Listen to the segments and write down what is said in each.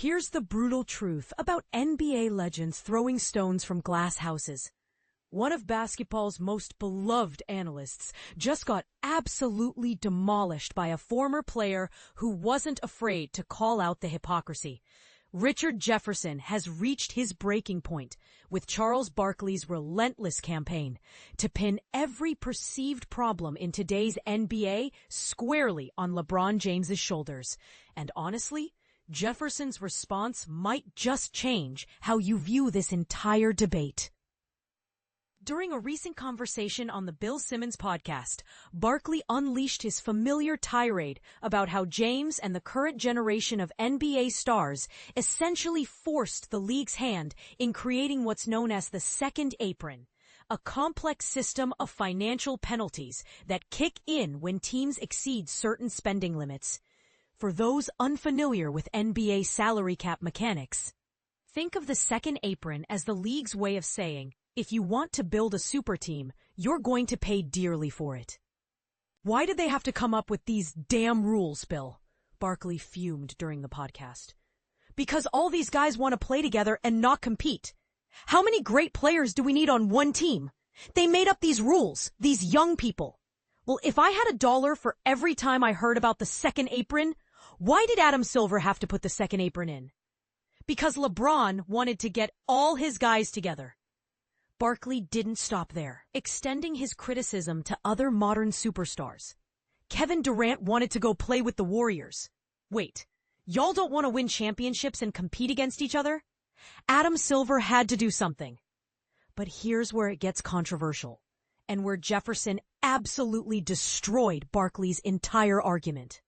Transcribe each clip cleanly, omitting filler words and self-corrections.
Here's the brutal truth about NBA legends throwing stones from glass houses. One of basketball's most beloved analysts just got absolutely demolished by a former player who wasn't afraid to call out the hypocrisy. Richard Jefferson has reached his breaking point with Charles Barkley's relentless campaign to pin every perceived problem in today's NBA squarely on LeBron James's shoulders. And honestly, Jefferson's response might just change how you view this entire debate. During a recent conversation on the Bill Simmons podcast, Barkley unleashed his familiar tirade about how James and the current generation of NBA stars essentially forced the league's hand in creating what's known as the second apron, a complex system of financial penalties that kick in when teams exceed certain spending limits. For those unfamiliar with NBA salary cap mechanics, think of the second apron as the league's way of saying, if you want to build a super team, you're going to pay dearly for it. Why did they have to come up with these damn rules, Bill? Barkley fumed during the podcast. Because all these guys want to play together and not compete. How many great players do we need on one team? They made up these rules, these young people. Well, if I had $1 for every time I heard about the second apron, why did Adam Silver have to put the second apron in? Because LeBron wanted to get all his guys together. Barkley didn't stop there, extending his criticism to other modern superstars. Kevin Durant wanted to go play with the Warriors. Wait, y'all don't want to win championships and compete against each other? Adam Silver had to do something. But here's where it gets controversial, and where Jefferson absolutely destroyed Barkley's entire argument.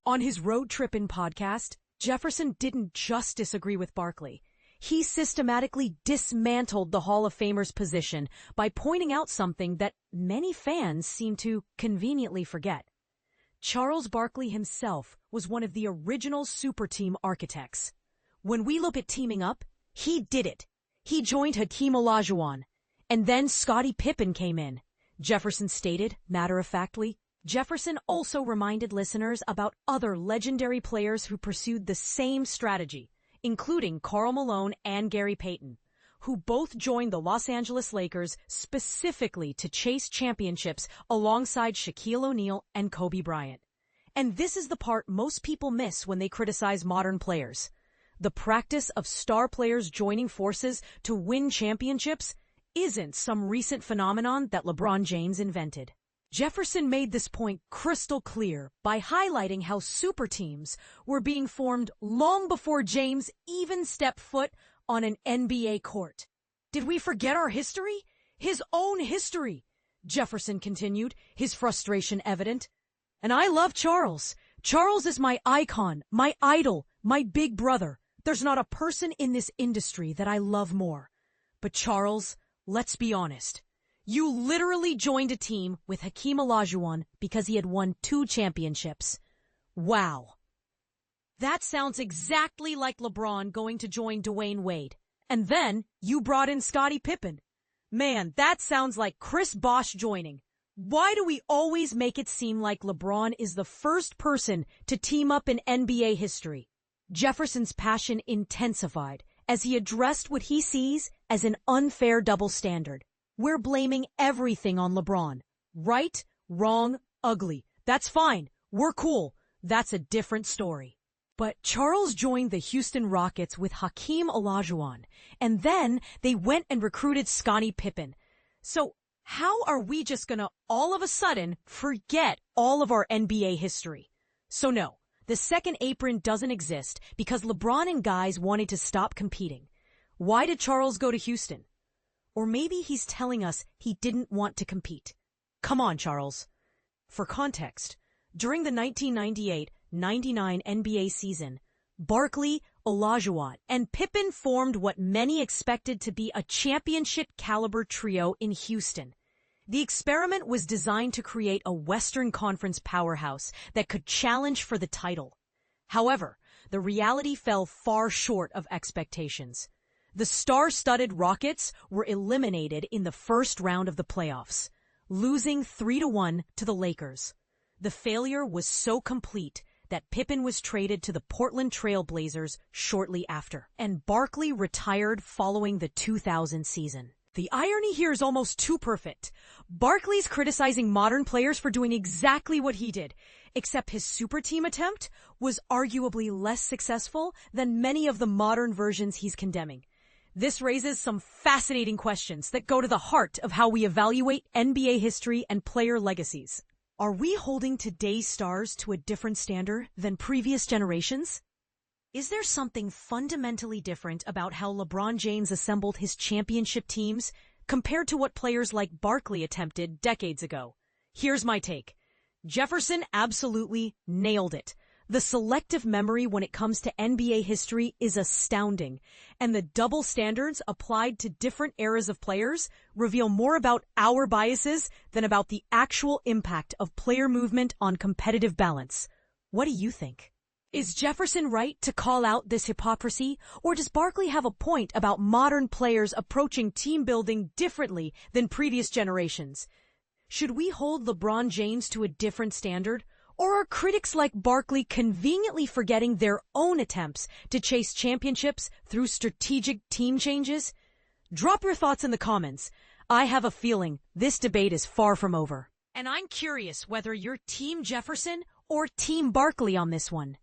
On his Road Trippin' podcast, Jefferson didn't just disagree with Barkley. He systematically dismantled the Hall of Famer's position by pointing out something that many fans seem to conveniently forget. Charles Barkley himself was one of the original super team architects. When we look at teaming up, he did it. He joined Hakeem Olajuwon, and then Scottie Pippen came in, Jefferson stated matter-of-factly. Jefferson also reminded listeners about other legendary players who pursued the same strategy, including Karl Malone and Gary Payton, who both joined the Los Angeles Lakers specifically to chase championships alongside Shaquille O'Neal and Kobe Bryant. And this is the part most people miss when they criticize modern players. The practice of star players joining forces to win championships isn't some recent phenomenon that LeBron James invented. Jefferson made this point crystal clear by highlighting how super teams were being formed long before James even stepped foot on an NBA court. Did we forget our history? His own history, Jefferson continued, his frustration evident. And I love Charles. Charles is my icon, my idol, my big brother. There's not a person in this industry that I love more. But Charles, let's be honest. You literally joined a team with Hakeem Olajuwon because he had won 2 championships. Wow. That sounds exactly like LeBron going to join Dwayne Wade. And then you brought in Scottie Pippen. Man, that sounds like Chris Bosh joining. Why do we always make it seem like LeBron is the first person to team up in NBA history? Jefferson's passion intensified as he addressed what he sees as an unfair double standard. We're blaming everything on LeBron. Right, wrong, ugly. That's fine. We're cool. That's a different story. But Charles joined the Houston Rockets with Hakeem Olajuwon, and then they went and recruited Scottie Pippen. So how are we just gonna all of a sudden forget all of our NBA history? So no, the second apron doesn't exist because LeBron and guys wanted to stop competing. Why did Charles go to Houston? Or maybe he's telling us he didn't want to compete. Come on, Charles. For context, during the 1998-99 NBA season, Barkley, Olajuwon, and Pippen formed what many expected to be a championship-caliber trio in Houston. The experiment was designed to create a Western Conference powerhouse that could challenge for the title. However, the reality fell far short of expectations. The star-studded Rockets were eliminated in the first round of the playoffs, losing 3-1 to the Lakers. The failure was so complete that Pippen was traded to the Portland Trail Blazers shortly after, and Barkley retired following the 2000 season. The irony here is almost too perfect. Barkley's criticizing modern players for doing exactly what he did, except his super team attempt was arguably less successful than many of the modern versions he's condemning. This raises some fascinating questions that go to the heart of how we evaluate NBA history and player legacies. Are we holding today's stars to a different standard than previous generations? Is there something fundamentally different about how LeBron James assembled his championship teams compared to what players like Barkley attempted decades ago? Here's my take. Jefferson absolutely nailed it. The selective memory when it comes to NBA history is astounding, and the double standards applied to different eras of players reveal more about our biases than about the actual impact of player movement on competitive balance. What do you think? Is Jefferson right to call out this hypocrisy, or does Barkley have a point about modern players approaching team building differently than previous generations? Should we hold LeBron James to a different standard, or are critics like Barkley conveniently forgetting their own attempts to chase championships through strategic team changes? Drop your thoughts in the comments. I have a feeling this debate is far from over. And I'm curious whether you're Team Jefferson or Team Barkley on this one.